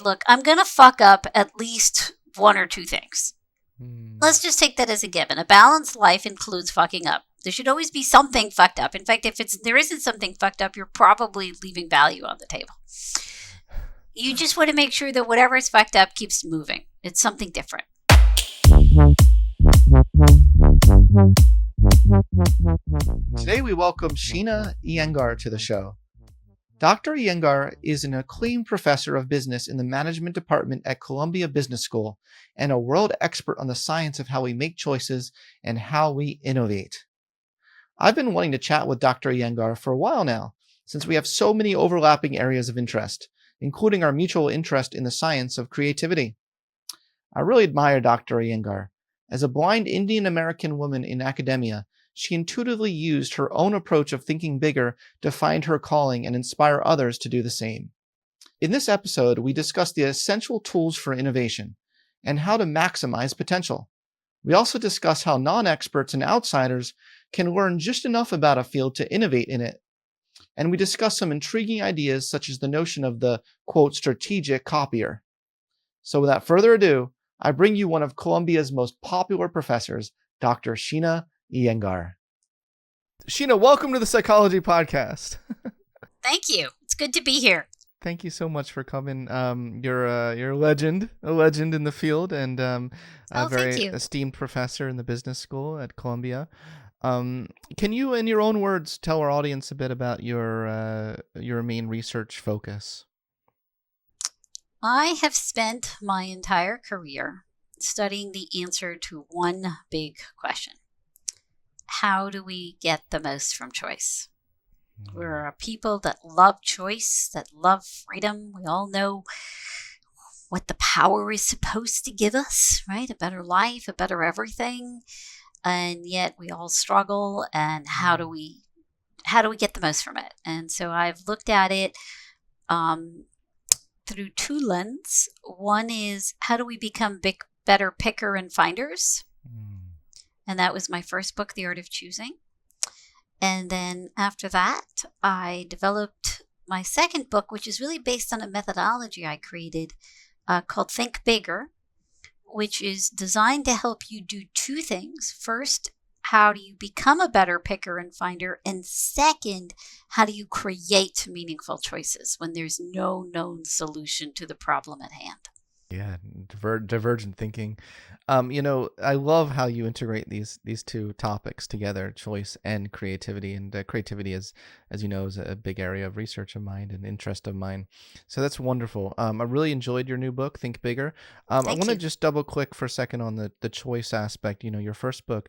look, I'm going to fuck up at least one or two things. Hmm. Let's just take that as a given. A balanced life includes fucking up. There should always be something fucked up. In fact, if there isn't something fucked up, you're probably leaving value on the table. You just want to make sure that whatever is fucked up keeps moving. It's something different. Today we welcome Sheena Iyengar to the show. Dr. Iyengar is an acclaimed professor of business in the management department at Columbia Business School and a world expert on the science of how we make choices and how we innovate. I've been wanting to chat with Dr. Iyengar for a while now, since we have so many overlapping areas of interest, including our mutual interest in the science of creativity. I really admire Dr. Iyengar. As a blind Indian American woman in academia, she intuitively used her own approach of thinking bigger to find her calling and inspire others to do the same. In this episode, we discuss the essential tools for innovation and how to maximize potential. We also discuss how non-experts and outsiders can learn just enough about a field to innovate in it. And we discuss some intriguing ideas such as the notion of the, quote, strategic copier. So without further ado, I bring you one of Columbia's most popular professors, Dr. Sheena Iyengar. Sheena, welcome to the Psychology Podcast. Thank you. It's good to be here. Thank you so much for coming. You're a legend in the field, and a very esteemed professor in the business school at Columbia. Can you, in your own words, tell our audience a bit about your main research focus? I have spent my entire career studying the answer to one big question. How do we get the most from choice? We're a people that love choice, that love freedom. We all know what the power is supposed to give us, right? A better life, a better everything. And yet we all struggle. And how do we get the most from it? And so I've looked at it through two lenses. One is, how do we become better picker and finders? And that was my first book, The Art of Choosing. And then after that, I developed my second book, which is really based on a methodology I created called Think Bigger, which is designed to help you do two things. First, how do you become a better picker and finder? And second, how do you create meaningful choices when there's no known solution to the problem at hand? Yeah, divergent thinking. I love how you integrate these two topics together, choice and creativity. And creativity is, as you know, is a big area of research of mine and interest of mine. So that's wonderful. I really enjoyed your new book, Think Bigger. I want to just double click for a second on the choice aspect. Your first book.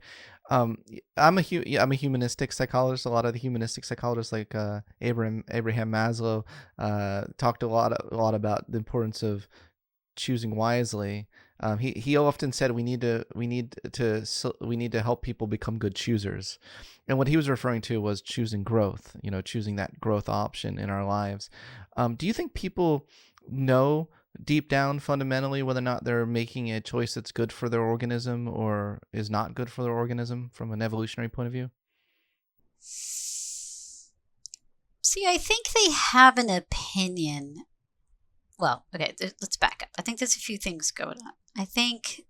I'm a humanistic psychologist. A lot of the humanistic psychologists, like Abraham Maslow, talked a lot about the importance of choosing wisely. He often said we need to help people become good choosers, and what he was referring to was choosing growth. Choosing that growth option in our lives. Do you think people know deep down fundamentally whether or not they're making a choice that's good for their organism or is not good for their organism from an evolutionary point of view? See, I think they have an opinion. Well, okay, let's back up. I think there's a few things going on. I think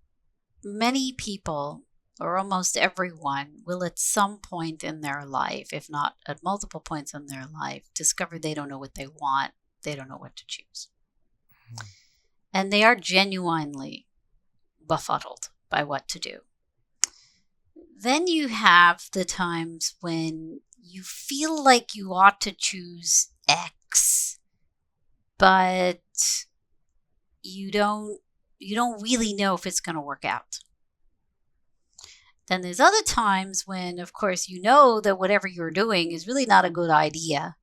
many people, or almost everyone, will at some point in their life, if not at multiple points in their life, discover they don't know what they want. They don't know what to choose. And they are genuinely befuddled by what to do. Then you have the times when you feel like you ought to choose X, but you don't really know if it's going to work out. Then there's other times when, of course, you know that whatever you're doing is really not a good idea,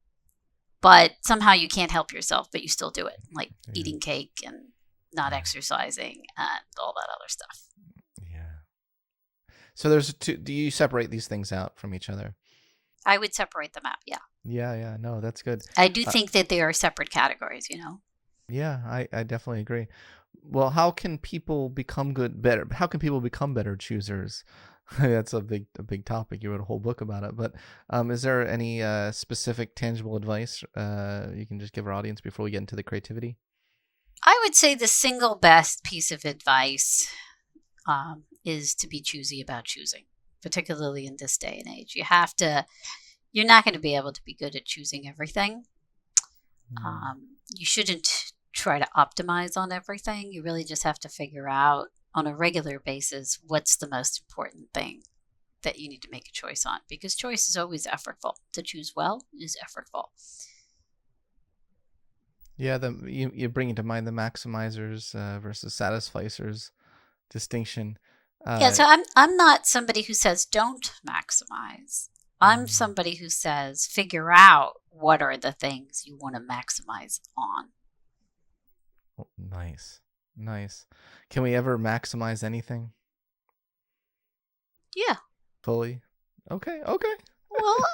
but somehow you can't help yourself, but you still do it, like eating cake and not exercising and all that other stuff. Yeah. So there's do you separate these things out from each other? I would separate them out, yeah. Yeah, no, that's good. I do think that they are separate categories, Yeah, I definitely agree. Well, how can people become better? How can people become better choosers? That's a big topic. You wrote a whole book about it. But is there any specific tangible advice you can just give our audience before we get into the creativity? I would say the single best piece of advice is to be choosy about choosing, particularly in this day and age. You're not going to be able to be good at choosing everything. You shouldn't try to optimize on everything. You really just have to figure out on a regular basis what's the most important thing that you need to make a choice on, because choice is always effortful. To choose well is effortful. Yeah, you bring to mind the maximizers versus satisficers distinction. Yeah, Uh, so I'm not somebody who says don't maximize. I'm mm, somebody who says figure out what are the things you want to maximize on. nice, nice. Can we ever maximize anything Yeah. fully? Okay, okay. Well,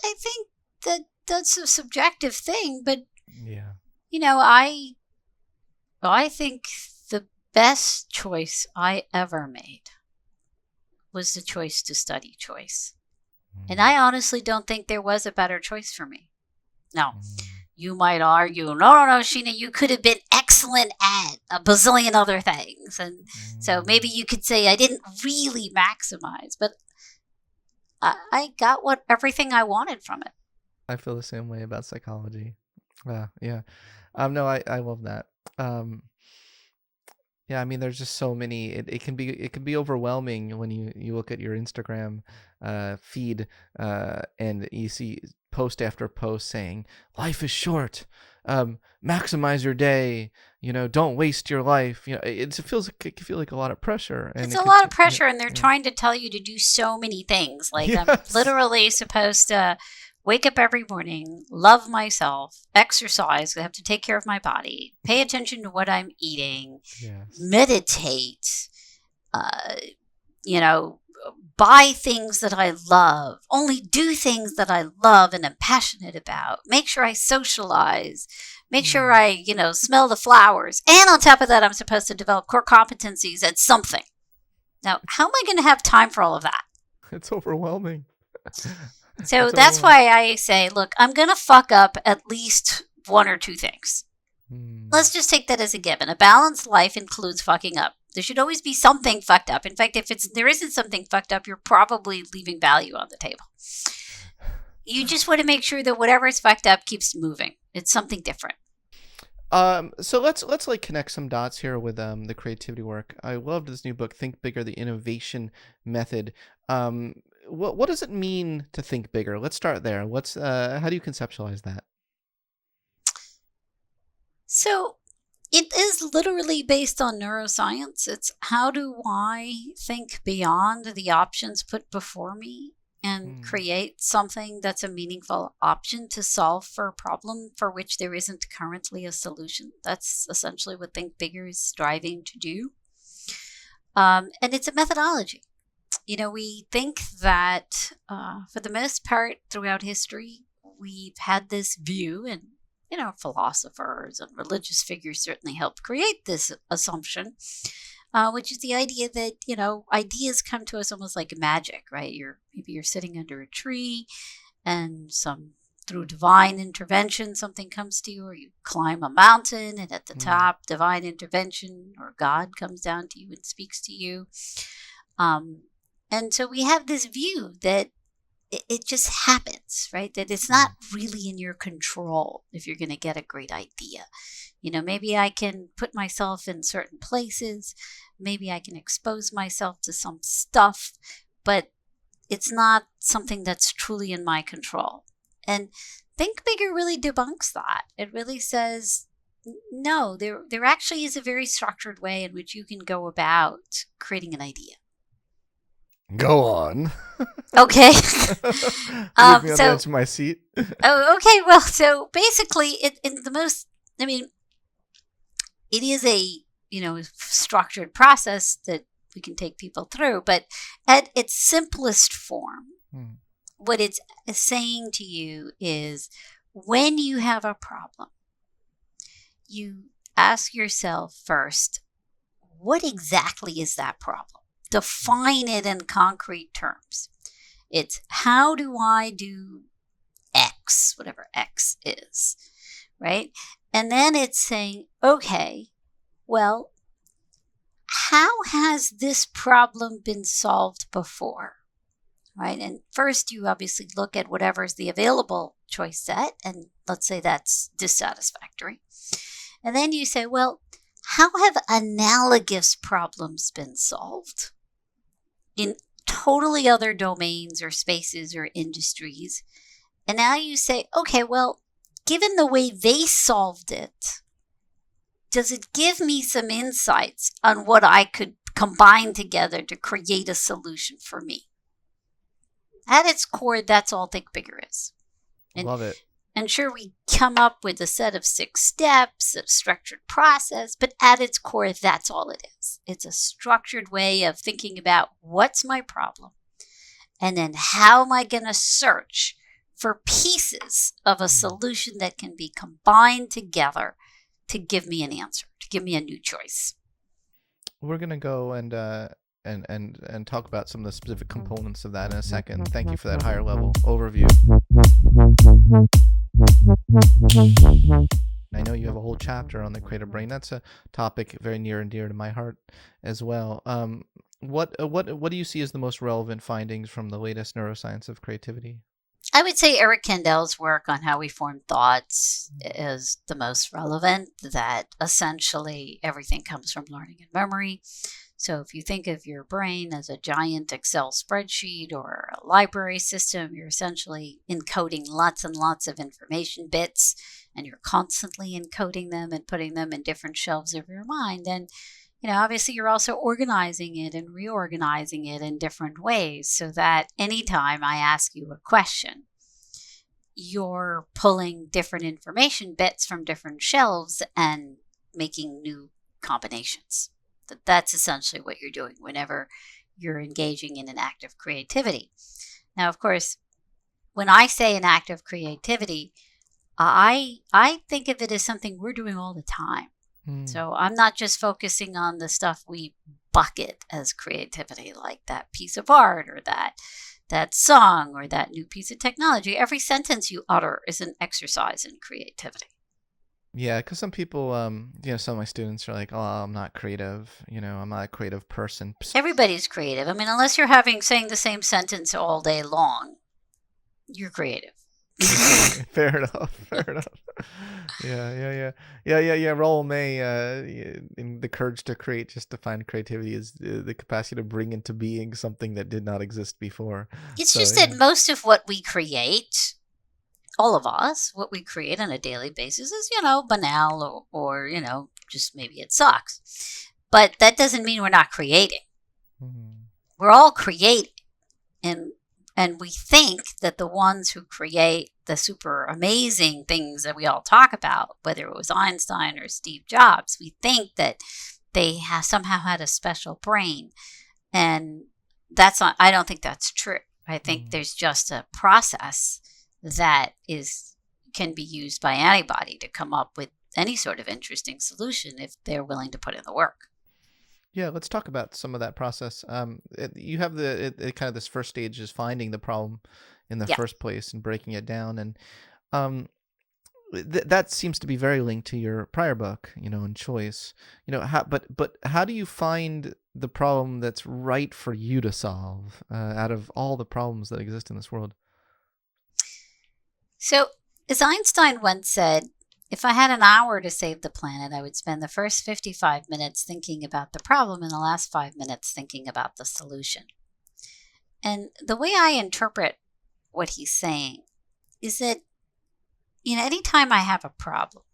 I think that that's a subjective thing, but Yeah. you know, I think the best choice I ever made was the choice to study choice. And I honestly don't think there was a better choice for me. Now, you might argue, no, Sheena, you could have been excellent at a bazillion other things. And so maybe you could say I didn't really maximize, but I got everything I wanted from it. I feel the same way about psychology. Yeah. No, I love that. Um, yeah, I mean, there's just so many. It can be overwhelming when you look at your Instagram feed and you see post after post saying life is short, maximize your day. Don't waste your life. It can feel like a lot of pressure, and It's it a could. lot of pressure, and they're Yeah. trying to tell you to do so many things. Like, I'm Yes. literally supposed to wake up every morning, love myself, exercise, I have to take care of my body, pay attention to what I'm eating, Yes. meditate, uh, you know, buy things that I love, only do things that I love and am passionate about, make sure I socialize, make sure I, smell the flowers. And on top of that, I'm supposed to develop core competencies at something. Now, how am I going to have time for all of that? It's overwhelming. So It's that's overwhelming. why I say, look, I'm going to fuck up at least one or two things. Let's just take that as a given. A balanced life includes fucking up. There should always be something fucked up. In fact, if there isn't something fucked up, you're probably leaving value on the table. You just want to make sure that whatever is fucked up keeps moving. It's something different. So let's like connect some dots here with the creativity work. I loved this new book, Think Bigger: The Innovation Method. What does it mean to think bigger? Let's start there. How do you conceptualize that? So it is literally based on neuroscience. It's how do I think beyond the options put before me and create something that's a meaningful option to solve for a problem for which there isn't currently a solution. That's essentially what Think Bigger is striving to do. And it's a methodology. We think that for the most part throughout history, we've had this view, and philosophers and religious figures certainly helped create this assumption, which is the idea that ideas come to us almost like magic, right? Maybe you're sitting under a tree, and through divine intervention something comes to you, or you climb a mountain, and at the top, divine intervention or God comes down to you and speaks to you. And so we have this view that it just happens, right? That it's not really in your control if you're going to get a great idea. Maybe I can put myself in certain places. Maybe I can expose myself to some stuff, but it's not something that's truly in my control. And Think Bigger really debunks that. It really says, no, there actually is a very structured way in which you can go about creating an idea. Go on. Okay. Leave me on the edge of my seat. Okay. Well, so basically, it is a structured process that we can take people through, but at its simplest form, what it's saying to you is, when you have a problem, you ask yourself first, what exactly is that problem? Define it in concrete terms. It's, how do I do X, whatever X is? right? And then it's saying, okay, well, how has this problem been solved before? Right? And first, you obviously look at whatever's the available choice set, and let's say that's dissatisfactory. And then you say, well, how have analogous problems been solved in totally other domains or spaces or industries? And now you say, okay, well, given the way they solved it, does it give me some insights on what I could combine together to create a solution for me? At its core, that's all Think Bigger is. And, Love it. And sure, we come up with a set of 6 steps, a structured process, but at its core, that's all it is. It's a structured way of thinking about what's my problem, and then how am I going to search for pieces of a solution that can be combined together to give me an answer, to give me a new choice. We're going to go and talk about some of the specific components of that in a second. Thank you for that higher level overview. I know you have a whole chapter on the creative brain. That's a topic very near and dear to my heart as well. What do you see as the most relevant findings from the latest neuroscience of creativity? I would say Eric Kandel's work on how we form thoughts is the most relevant, that essentially everything comes from learning and memory. So if you think of your brain as a giant Excel spreadsheet or a library system, you're essentially encoding lots and lots of information bits, and you're constantly encoding them and putting them in different shelves of your mind. And obviously you're also organizing it and reorganizing it in different ways so that anytime I ask you a question, you're pulling different information bits from different shelves and making new combinations. That's essentially what you're doing whenever you're engaging in an act of creativity. Now, of course, when I say an act of creativity, I think of it as something we're doing all the time. So I'm not just focusing on the stuff we bucket as creativity, like that piece of art or that song or that new piece of technology. Every sentence you utter is an exercise in creativity. Yeah, because some people, some of my students are like, "Oh, I'm not creative. I'm not a creative person." Everybody's creative. I mean, unless you're saying the same sentence all day long, you're creative. Fair enough. Yeah. Roll May, in The Courage to Create, just defined creativity is the capacity to bring into being something that did not exist before. It's just that most of what we create, all of us, what we create on a daily basis is, banal or just maybe it sucks. But that doesn't mean we're not creating. Mm-hmm. We're all creating. And we think that the ones who create the super amazing things that we all talk about, whether it was Einstein or Steve Jobs, we think that they have somehow had a special brain. And I don't think that's true. I think there's just a process that can be used by anybody to come up with any sort of interesting solution if they're willing to put in the work. Yeah, let's talk about some of that process. You have kind of this first stage is finding the problem in the first place and breaking it down, and that seems to be very linked to your prior book, and Choice. But how do you find the problem that's right for you to solve out of all the problems that exist in this world? So, as Einstein once said, if I had an hour to save the planet, I would spend the first 55 minutes thinking about the problem and the last 5 minutes thinking about the solution. And the way I interpret what he's saying is that, anytime I have a problem,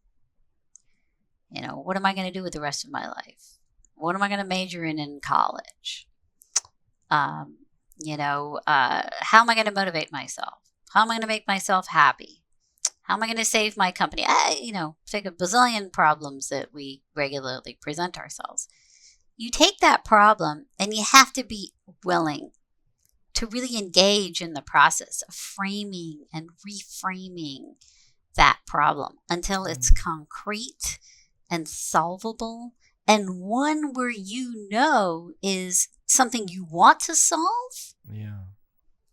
what am I going to do with the rest of my life? What am I going to major in college? How am I going to motivate myself? How am I going to make myself happy? How am I going to save my company? Take a bazillion problems that we regularly present ourselves. You take that problem and you have to be willing to really engage in the process of framing and reframing that problem until it's concrete and solvable, and one where is something you want to solve. Yeah.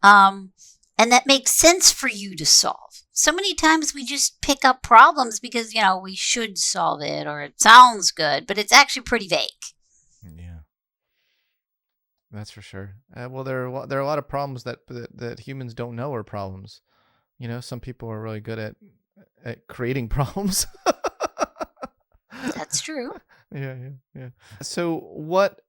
And that makes sense for you to solve. so many times we just pick up problems because, we should solve it or it sounds good, but it's actually pretty vague. Yeah, that's for sure. Well, there are a lot of problems that humans don't know are problems. Some people are really good at creating problems. That's true. Yeah. So what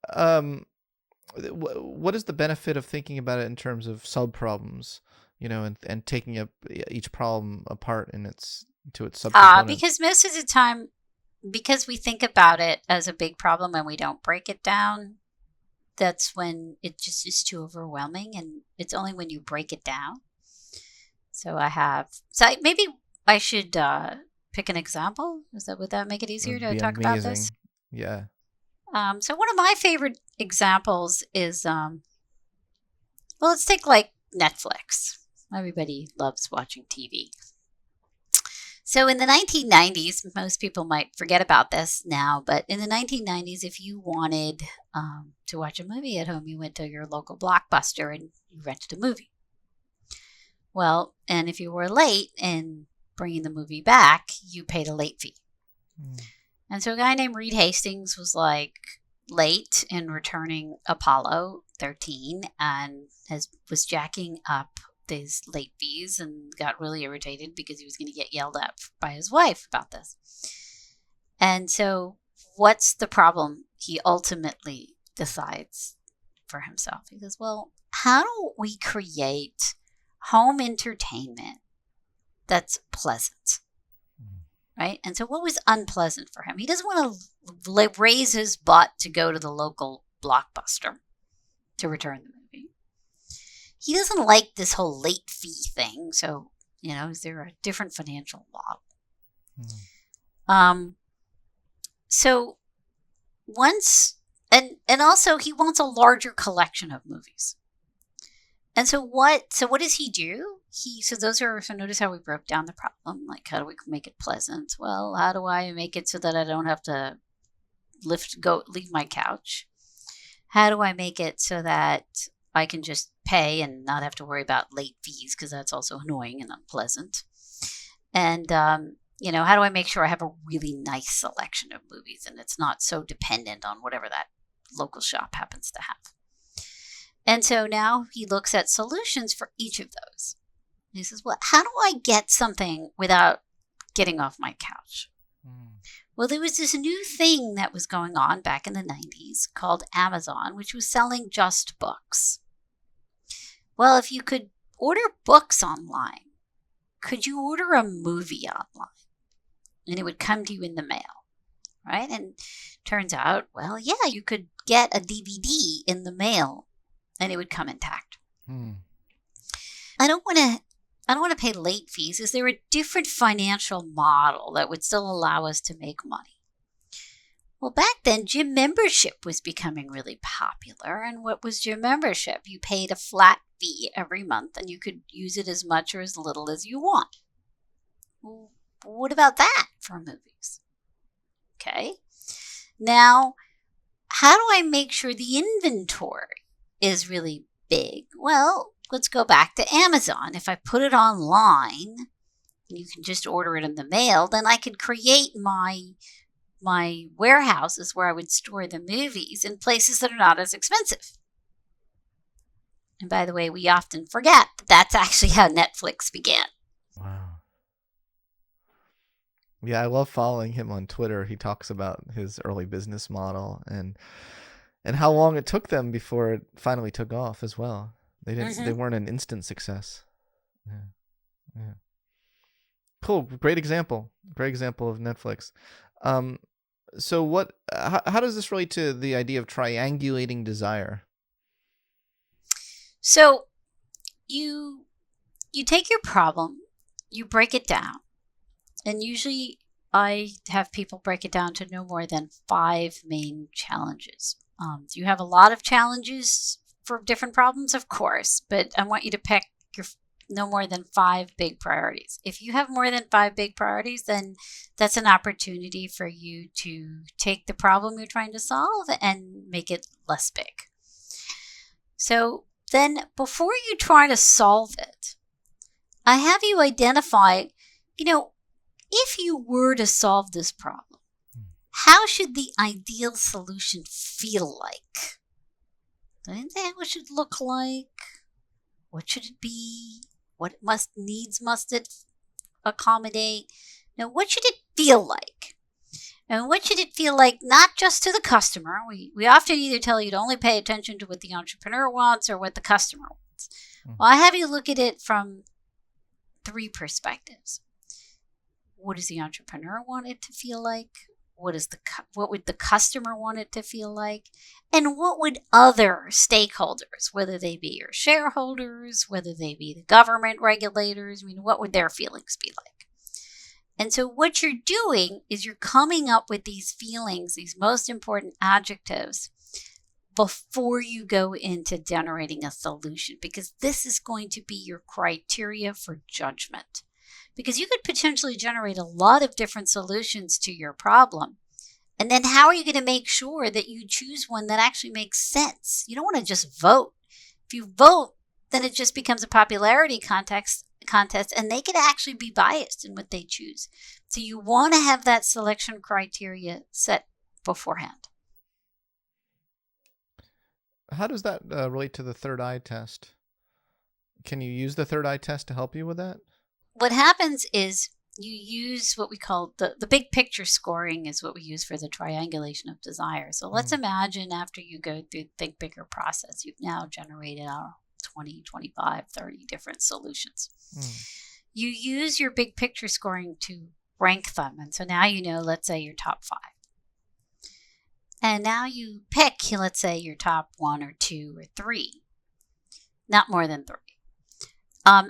is the benefit of thinking about it in terms of sub problems? And taking up each problem apart to its subcomponents. Because most of the time, because we think about it as a big problem and we don't break it down, that's when it just is too overwhelming, and it's only when you break it down. So maybe I should pick an example. Would that make it easier to talk about this? Yeah. So one of my favorite examples is, let's take like Netflix. Everybody loves watching TV. So in the 1990s, most people might forget about this now, but in the 1990s, if you wanted to watch a movie at home, you went to your local Blockbuster and you rented a movie. Well, and if you were late in bringing the movie back, you paid a late fee. And so a guy named Reed Hastings was like late in returning Apollo 13 and was jacking up these late fees and got really irritated because he was going to get yelled at by his wife about this. And so what's the problem he ultimately decides for himself? He goes, well, how do we create home entertainment that's pleasant? Right? And so what was unpleasant for him? He doesn't want to raise his butt to go to the local Blockbuster to return the movie. He doesn't like this whole late fee thing. So, is there a different financial model? So once, and also he wants a larger collection of movies. And so what does he do? So notice how we broke down the problem. Like, how do we make it pleasant? Well, how do I make it so that I don't have to leave my couch? How do I make it so that I can just pay and not have to worry about late fees, because that's also annoying and unpleasant? And, how do I make sure I have a really nice selection of movies and it's not so dependent on whatever that local shop happens to have? And so now he looks at solutions for each of those. And he says, well, how do I get something without getting off my couch? Well, there was this new thing that was going on back in the 90s called Amazon, which was selling just books. Well, if you could order books online, could you order a movie online? And it would come to you in the mail, right? And turns out, well, yeah, you could get a DVD in the mail and it would come intact. I don't want to pay late fees. Is there a different financial model that would still allow us to make money? Well, back then, gym membership was becoming really popular. And what was gym membership? You paid a flat fee every month and you could use it as much or as little as you want. Well, what about that for movies? Okay. Now, how do I make sure the inventory is really big? Well, let's go back to Amazon. If I put it online, you can just order it in the mail, then I could create my warehouses where I would store the movies in places that are not as expensive. And by the way, we often forget that that's actually how Netflix began. Wow. Yeah, I love following him on Twitter. He talks about his early business model and how long it took them before it finally took off as well. They weren't an instant success. Yeah. Cool. Great example of Netflix. So how does this relate to the idea of triangulating desire? So you take your problem, you break it down. And usually I have people break it down to no more than 5 main challenges. Do you have a lot of challenges for different problems? Of course, but I want you to pick your no more than 5 big priorities. If you have more than 5 big priorities, then that's an opportunity for you to take the problem you're trying to solve and make it less big. So then before you try to solve it, I have you identify, if you were to solve this problem, how should the ideal solution feel like? What it should look like? What should it be? What must it accommodate? Now, what should it feel like? And what should it feel like not just to the customer? We often either tell you to only pay attention to what the entrepreneur wants or what the customer wants. Well, I have you look at it from 3 perspectives. What does the entrepreneur want it to feel like? What would the customer want it to feel like? And what would other stakeholders, whether they be your shareholders, whether they be the government regulators, what would their feelings be like? And so what you're doing is you're coming up with these feelings, these most important adjectives, before you go into generating a solution, because this is going to be your criteria for judgment. Because you could potentially generate a lot of different solutions to your problem. And then how are you going to make sure that you choose one that actually makes sense? You don't want to just vote. If you vote, then it just becomes a popularity contest, and they could actually be biased in what they choose. So you want to have that selection criteria set beforehand. How does that relate to the third eye test? Can you use the third eye test to help you with that? What happens is you use what we call the big picture scoring is what we use for the triangulation of desire. So let's imagine after you go through the Think Bigger process, you've now generated 20, 25, 30 different solutions. You use your big picture scoring to rank them. And so now let's say your top 5. And now you pick, let's say, your top 1 or 2 or 3, not more than 3.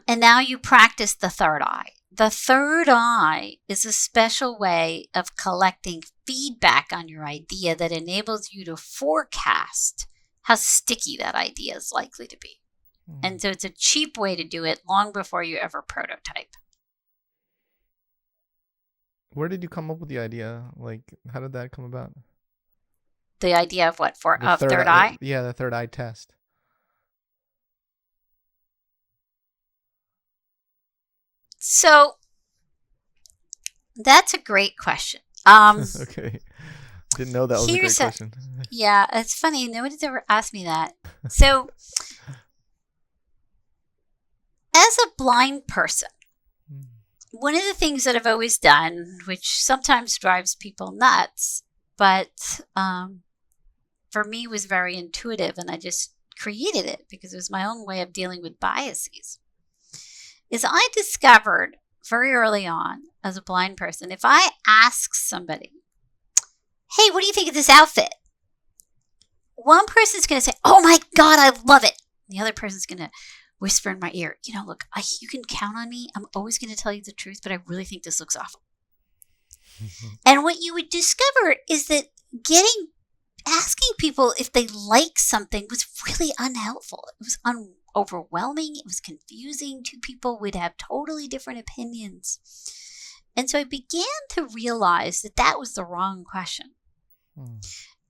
And now you practice the third eye. The third eye is a special way of collecting feedback on your idea that enables you to forecast how sticky that idea is likely to be. And so it's a cheap way to do it long before you ever prototype. Where did you come up with the idea? How did that come about? The idea of what? Of third eye? Yeah, the third eye test. So that's a great question. Okay. Didn't know that was a great question. Yeah, it's funny. Nobody's ever asked me that. So as a blind person, one of the things that I've always done, which sometimes drives people nuts, but for me was very intuitive, and I just created it because it was my own way of dealing with biases, is I discovered very early on as a blind person, if I ask somebody, hey, what do you think of this outfit? One person's going to say, oh my God, I love it. The other person's going to whisper in my ear, look, you can count on me. I'm always going to tell you the truth, but I really think this looks awful. And what you would discover is that asking people if they like something was really unhelpful. It was overwhelming. It was confusing. 2 people would have totally different opinions. And so I began to realize that was the wrong question.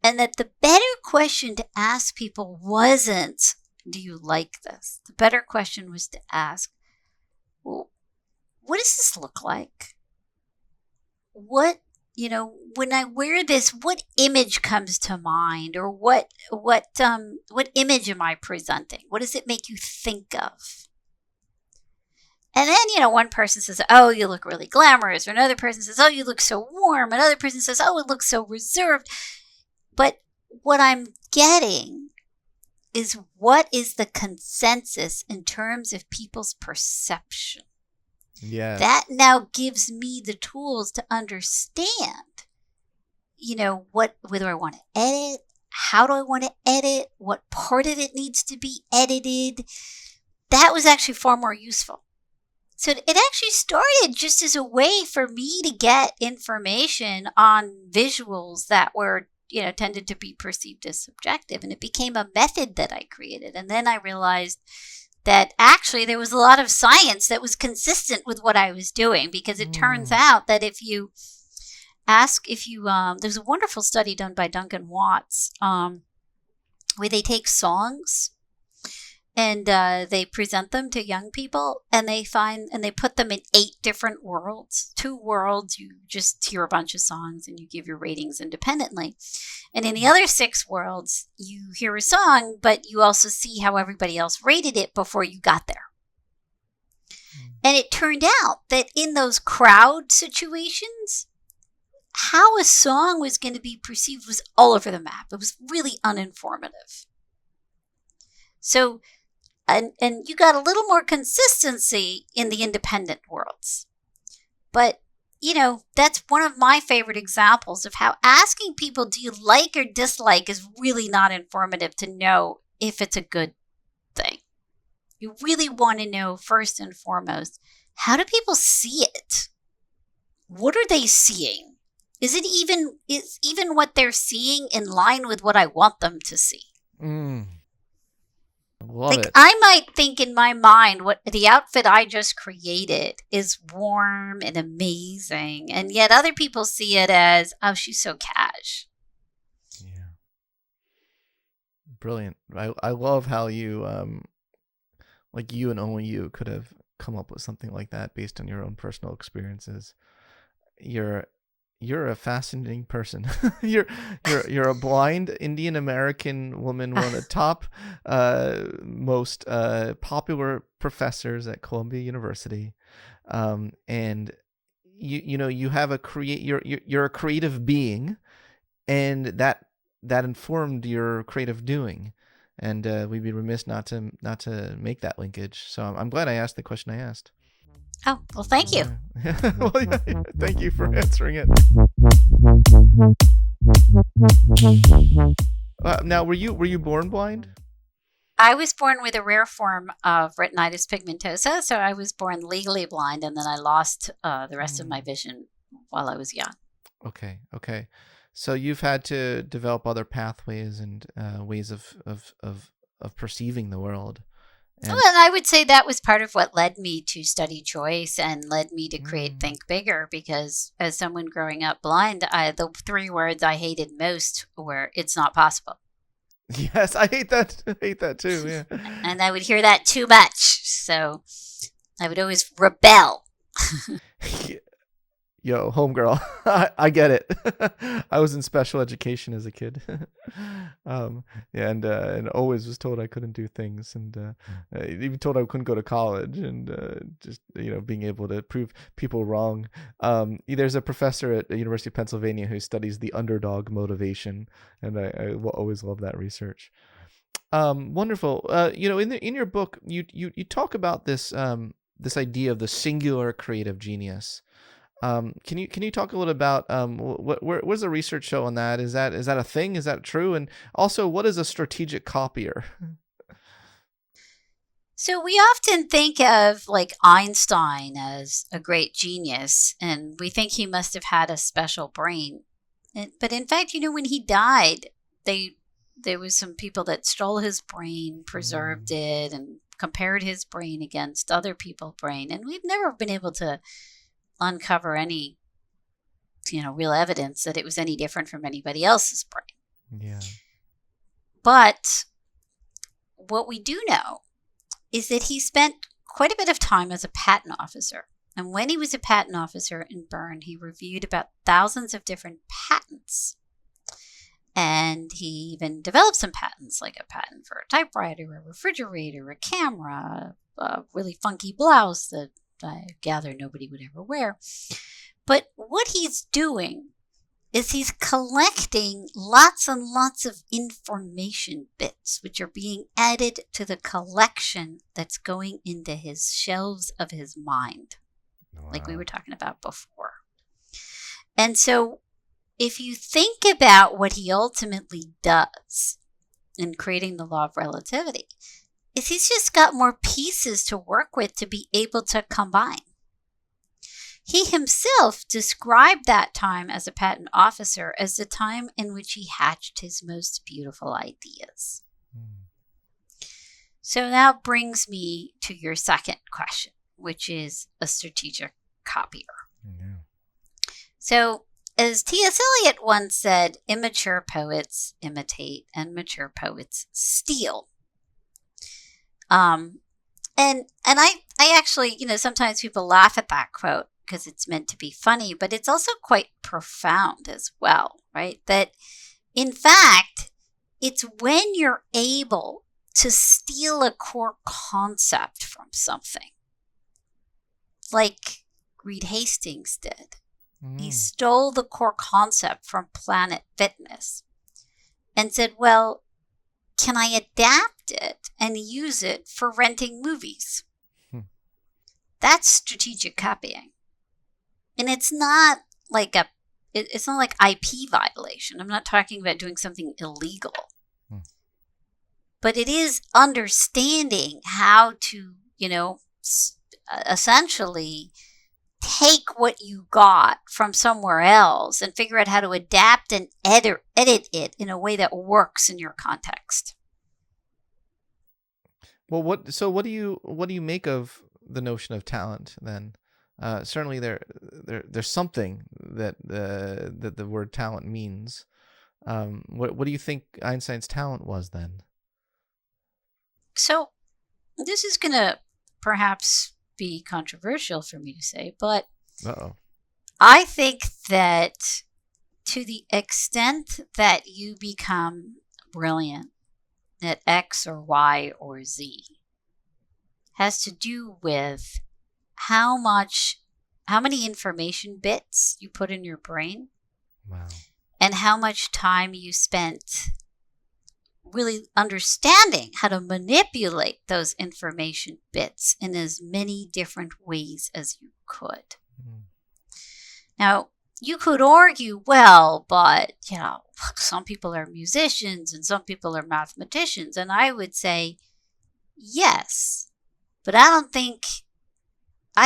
And that the better question to ask people wasn't, do you like this? The better question was to ask, well, what does this look like? What, when I wear this, what image comes to mind? Or what image am I presenting? What does it make you think of? And then, one person says, oh, you look really glamorous. Or another person says, oh, you look so warm. Another person says, oh, it looks so reserved. But what I'm getting is what is the consensus in terms of people's perception. Yeah. That now gives me the tools to understand, whether I want to edit, how do I want to edit, what part of it needs to be edited. That was actually far more useful. So it actually started just as a way for me to get information on visuals that were, tended to be perceived as subjective. And it became a method that I created. And then I realized that actually there was a lot of science that was consistent with what I was doing, because it turns out that there's a wonderful study done by Duncan Watts where they take songs and they present them to young people, and they put them in 8 different worlds. 2 worlds, you just hear a bunch of songs and you give your ratings independently. And in the other 6 worlds, you hear a song, but you also see how everybody else rated it before you got there. And it turned out that in those crowd situations, how a song was going to be perceived was all over the map. It was really uninformative. So, and you got a little more consistency in the independent worlds. But, that's one of my favorite examples of how asking people, do you like or dislike, is really not informative to know if it's a good thing. You really want to know, first and foremost, how do people see it? What are they seeing? Is even what they're seeing in line with what I want them to see? Love it. I might think in my mind what the outfit I just created is warm and amazing, and yet other people see it as, oh, she's so cash. Yeah. Brilliant. I love how you you and only you could have come up with something like that based on your own personal experiences. You're a fascinating person. you're a blind Indian American woman, one of the top most popular professors at Columbia University, and you have you're a creative being, and that informed your creative doing. And we'd be remiss not to make that linkage. So I'm glad I asked the question I asked. Oh, well, thank you. Well, yeah, thank you for answering it. Now, were you born blind? I was born with a rare form of retinitis pigmentosa, so I was born legally blind, and then I lost the rest of my vision while I was young. Okay. So you've had to develop other pathways and ways of perceiving the world. And I would say that was part of what led me to study choice and led me to create Think Bigger, because as someone growing up blind, the 3 words I hated most were, it's not possible. Yes, I hate that. I hate that too, yeah. And I would hear that too much, so I would always rebel. Yo, homegirl, I get it. I was in special education as a kid, and always was told I couldn't do things, and even told I couldn't go to college, and just being able to prove people wrong. There's a professor at the University of Pennsylvania who studies the underdog motivation, and I will always love that research. Wonderful. In your book, you talk about this this idea of the singular creative genius. Can you talk a little about where's the research show on that? Is that a thing? Is that true? And also, what is a strategic copier? So we often think of Einstein as a great genius, and we think he must have had a special brain. But in fact, when he died, there was some people that stole his brain, preserved it, and compared his brain against other people's brain, and we've never been able to uncover any real evidence that it was any different from anybody else's brain. Yeah. But what we do know is that he spent quite a bit of time as a patent officer. And when he was a patent officer in Bern, he reviewed about thousands of different patents. And he even developed some patents, like a patent for a typewriter, a refrigerator, a camera, a really funky blouse that I gather nobody would ever wear. But what he's doing is he's collecting lots and lots of information bits, which are being added to the collection that's going into his shelves of his mind, like we were talking about before. And so if you think about what he ultimately does in creating the law of relativity, is he's just got more pieces to work with to be able to combine. He himself described that time as a patent officer as the time in which he hatched his most beautiful ideas. So that brings me to your second question, which is a strategic copier. So, as T.S. Eliot once said, immature poets imitate and mature poets steal. Um, and I actually, sometimes people laugh at that quote because it's meant to be funny, but it's also quite profound as well, right? That in fact, it's when you're able to steal a core concept from something, like Reed Hastings did. He Mm. stole the core concept from Planet Fitness and said, well, can I adapt it and use it for renting movies? Hmm. That's strategic copying. And it's not like it's not like IP violation. I'm not talking about doing something illegal. Hmm. But it is understanding how to, essentially take what you got from somewhere else and figure out how to adapt and edit it in a way that works in your context. Well, what do you make of the notion of talent then? Certainly, there's something that the word talent means. What do you think Einstein's talent was then? So this is going to perhaps be controversial for me to say, but Uh-oh. I think that to the extent that you become brilliant at X or Y or Z has to do with how many information bits you put in your brain Wow. and how much time you spent really understanding how to manipulate those information bits in as many different ways as you could. Mm. Now, you could argue, well, but, some people are musicians and some people are mathematicians. And I would say, yes, but I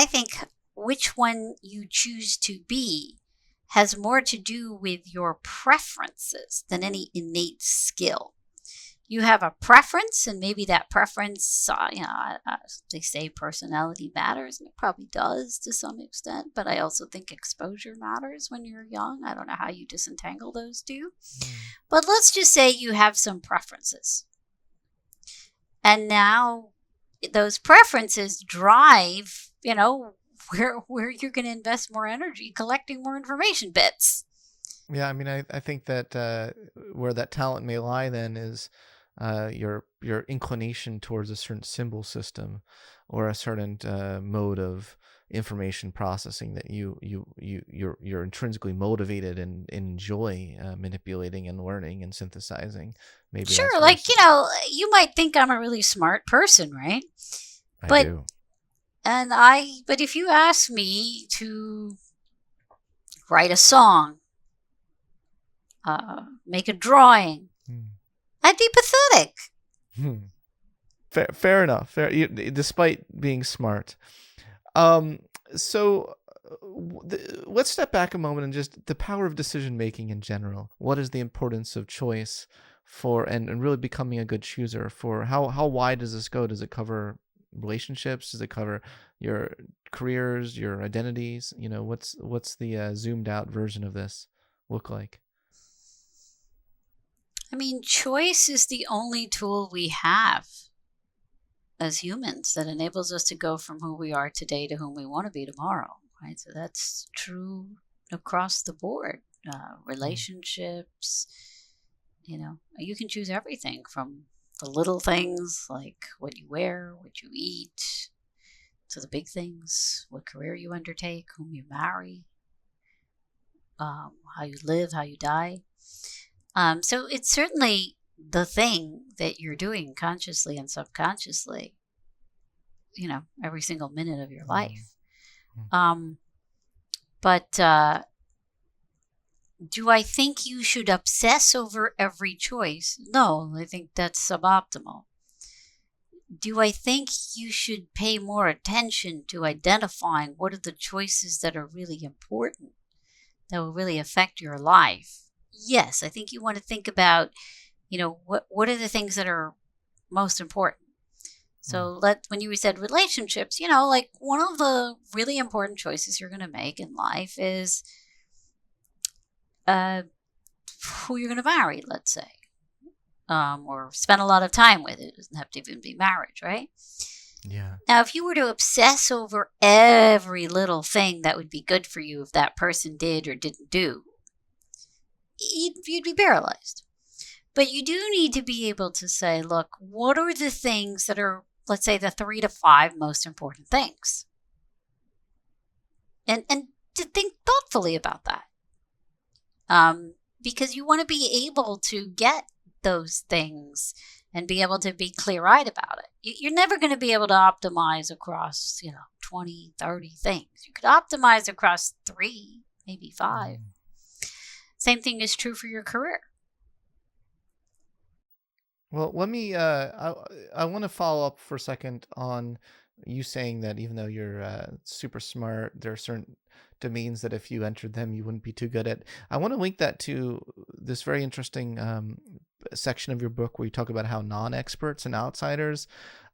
think which one you choose to be has more to do with your preferences than any innate skill. You have a preference, and maybe that preference, they say personality matters, and it probably does to some extent, but I also think exposure matters when you're young. I don't know how you disentangle those two. But let's just say you have some preferences. And now those preferences drive, where you're going to invest more energy collecting more information bits. Yeah, I mean, I think that where that talent may lie then is your inclination towards a certain symbol system or a certain mode of information processing that you're intrinsically motivated and enjoy manipulating and learning and synthesizing. Maybe that's Sure, where like, you might think I'm a really smart person, right? I But do. but if you ask me to write a song, make a drawing, Hmm. I'd be pathetic. Hmm. Fair enough. Despite being smart. So let's step back a moment and just the power of decision making in general. What is the importance of choice for and really becoming a good chooser for how wide does this go? Does it cover relationships? Does it cover your careers, your identities? What's the zoomed out version of this look like? I mean, choice is the only tool we have as humans that enables us to go from who we are today to whom we want to be tomorrow, right? So that's true across the board. Relationships, you can choose everything from the little things like what you wear, what you eat, to the big things, what career you undertake, whom you marry, how you live, how you die. So it's certainly the thing that you're doing consciously and subconsciously, every single minute of your life. Mm. But do I think you should obsess over every choice? No, I think that's suboptimal. Do I think you should pay more attention to identifying what are the choices that are really important, that will really affect your life? Yes, I think you want to think about, what are the things that are most important. So when you said relationships, like one of the really important choices you're going to make in life is who you're going to marry, let's say. or spend a lot of time with. It doesn't have to even be marriage, right? Yeah. Now, if you were to obsess over every little thing that would be good for you if that person did or didn't do, you'd be paralyzed. But you do need to be able to say, look, what are the things that are, let's say, the 3 to 5 most important things? And to think thoughtfully about that. Because you want to be able to get those things and be able to be clear-eyed about it. You're never going to be able to optimize across, 20, 30 things. You could optimize across 3, maybe 5. Same thing is true for your career. Well, let me. I want to follow up for a second on you saying that even though you're super smart, there are certain domains that if you entered them, you wouldn't be too good at. I want to link that to this very interesting section of your book where you talk about how non-experts and outsiders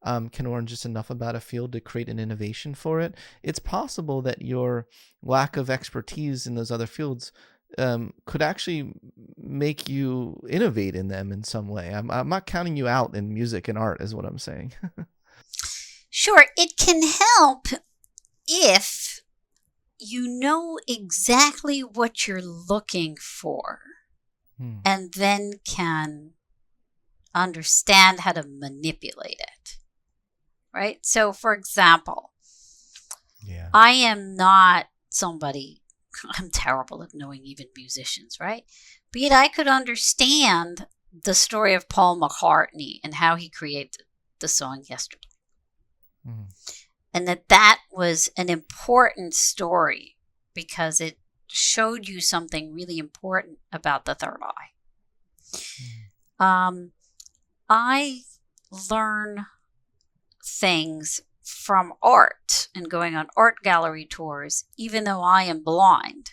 can learn just enough about a field to create an innovation for it. It's possible that your lack of expertise in those other fields could actually make you innovate in them in some way. I'm not counting you out in music and art, is what I'm saying. Sure, it can help if you know exactly what you're looking for and then can understand how to manipulate it. Right? So, for example, I am not somebody, I'm terrible at knowing even musicians, right? But yet I could understand the story of Paul McCartney and how he created the song Yesterday. And that was an important story because it showed you something really important about the third eye. I learn things from art and going on art gallery tours, even though I am blind,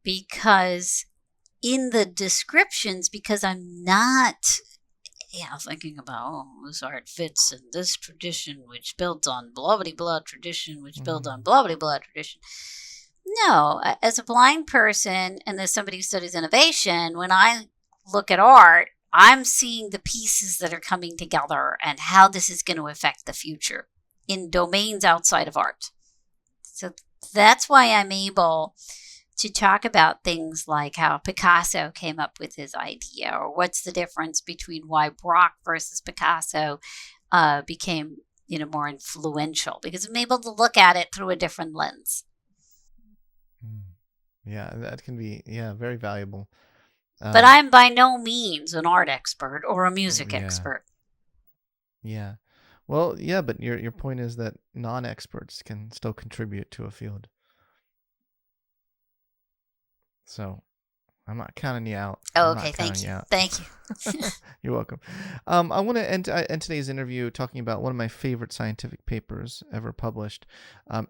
because in the descriptions, because I'm not thinking about, this art fits in this tradition, which builds on blah-blah-blah tradition, which builds on blah-blah-blah tradition. No, as a blind person and as somebody who studies innovation, when I look at art, I'm seeing the pieces that are coming together and how this is going to affect the future in domains outside of art. So that's why I'm able to talk about things like how Picasso came up with his idea, or what's the difference between why Braque versus Picasso became, more influential, because I'm able to look at it through a different lens. Yeah, that can be, very valuable. But I'm by no means an art expert or a music expert. Yeah. Well, yeah, but your point is that non-experts can still contribute to a field. So I'm not counting you out. Oh, okay. Thank you. Thank you. You're welcome. I want to end today's interview talking about one of my favorite scientific papers ever published,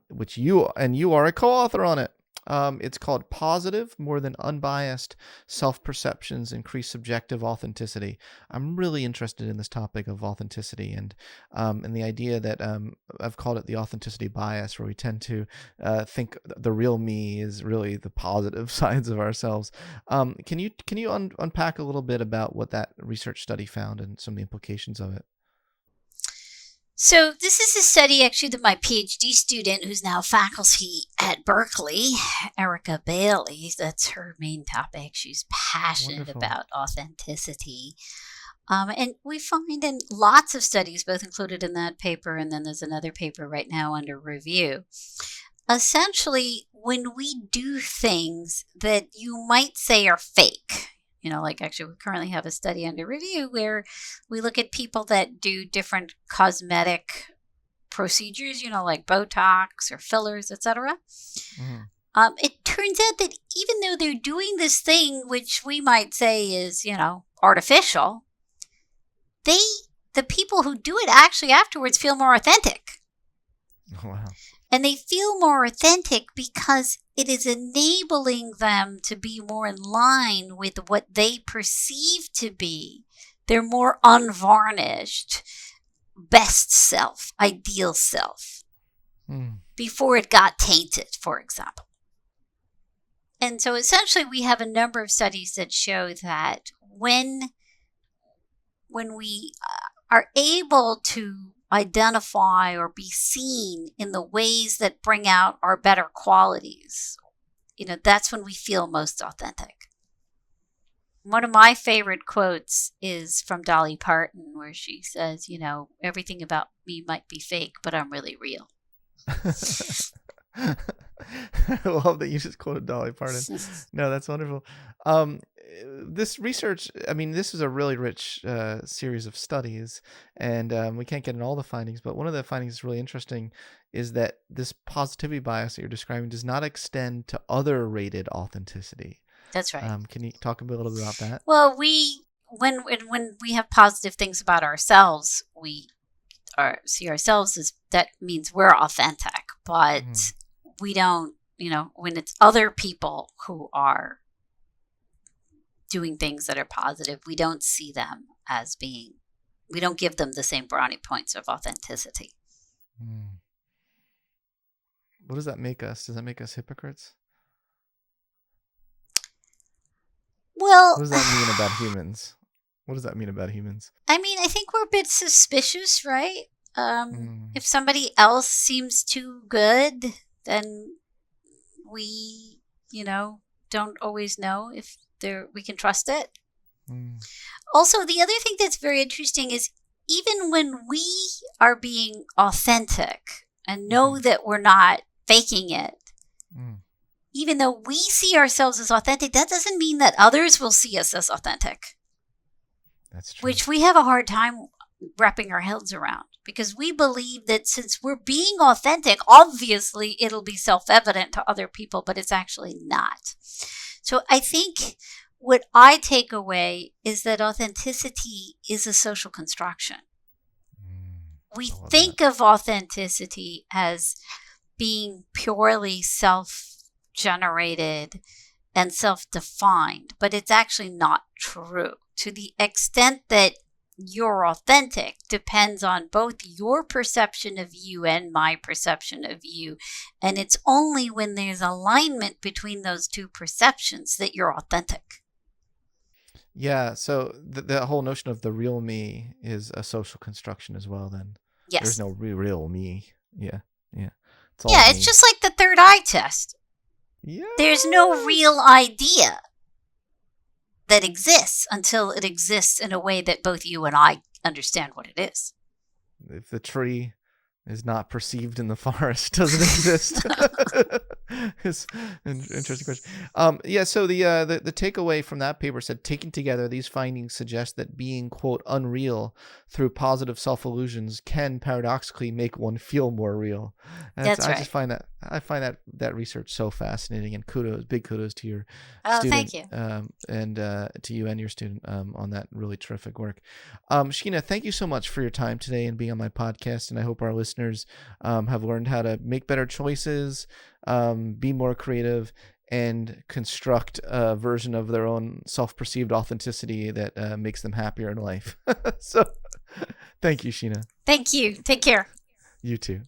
which you are a co-author on it. It's called Positive, More Than Unbiased Self-Perceptions Increase Subjective Authenticity. I'm really interested in this topic of authenticity and the idea that I've called it the authenticity bias, where we tend to think the real me is really the positive sides of ourselves. Can you unpack a little bit about what that research study found and some of the implications of it? So this is a study actually that my PhD student, who's now faculty at Berkeley, Erica Bailey, that's her main topic. She's passionate about authenticity. And we find in lots of studies, both included in that paper, and then there's another paper right now under review. Essentially, when we do things that you might say are fake, like actually we currently have a study under review where we look at people that do different cosmetic procedures, like Botox or fillers, etc. It turns out that even though they're doing this thing, which we might say is, artificial, the people who do it actually afterwards feel more authentic. Wow. And they feel more authentic because it is enabling them to be more in line with what they perceive to be their more unvarnished, best self, ideal self, before it got tainted, for example. And so essentially we have a number of studies that show that when when we are able to identify or be seen in the ways that bring out our better qualities, that's when we feel most authentic. One of my favorite quotes is from Dolly Parton, where she says, everything about me might be fake, but I'm really real. I love that you just quoted Dolly Parton. No, that's wonderful. This research, this is a really rich series of studies, and we can't get into all the findings, but one of the findings that's really interesting is that this positivity bias that you're describing does not extend to other rated authenticity. That's right. Can you talk a little bit about that? Well, when we have positive things about ourselves, we see ourselves as, that means we're authentic, but we don't, when it's other people who are doing things that are positive, we don't see them as being, we don't give them the same brownie points of authenticity. What does that make us? Does that make us hypocrites? Well, what does that mean about humans? What does that mean about humans? I think we're a bit suspicious, right? If somebody else seems too good, then we, don't always know if we can trust it. Also, the other thing that's very interesting is even when we are being authentic and know that we're not faking it, even though we see ourselves as authentic, that doesn't mean that others will see us as authentic. That's true. Which we have a hard time wrapping our heads around, because we believe that since we're being authentic, obviously it'll be self-evident to other people, but it's actually not. So I think what I take away is that authenticity is a social construction. We think of authenticity as being purely self-generated and self-defined, but it's actually not true. To the extent that you're authentic depends on both your perception of you and my perception of you. And it's only when there's alignment between those two perceptions that you're authentic. Yeah, so the whole notion of the real me is a social construction as well, then. Yes. There's no real me. Yeah. It's all me. It's just like the third eye test. Yeah. There's no real idea that exists until it exists in a way that both you and I understand what it is. If the tree is not perceived in the forest, does it exist? It's an interesting question. So the takeaway from that paper said, taken together, these findings suggest that being, quote, unreal through positive self-illusions can paradoxically make one feel more real. That's right. I find that research so fascinating, and big kudos to your student. Thank you. And to you and your student on that really terrific work. Sheena, thank you so much for your time today and being on my podcast, and I hope our listeners have learned how to make better choices, be more creative, and construct a version of their own self-perceived authenticity that makes them happier in life. So thank you, Sheena. Thank you. Take care. You too.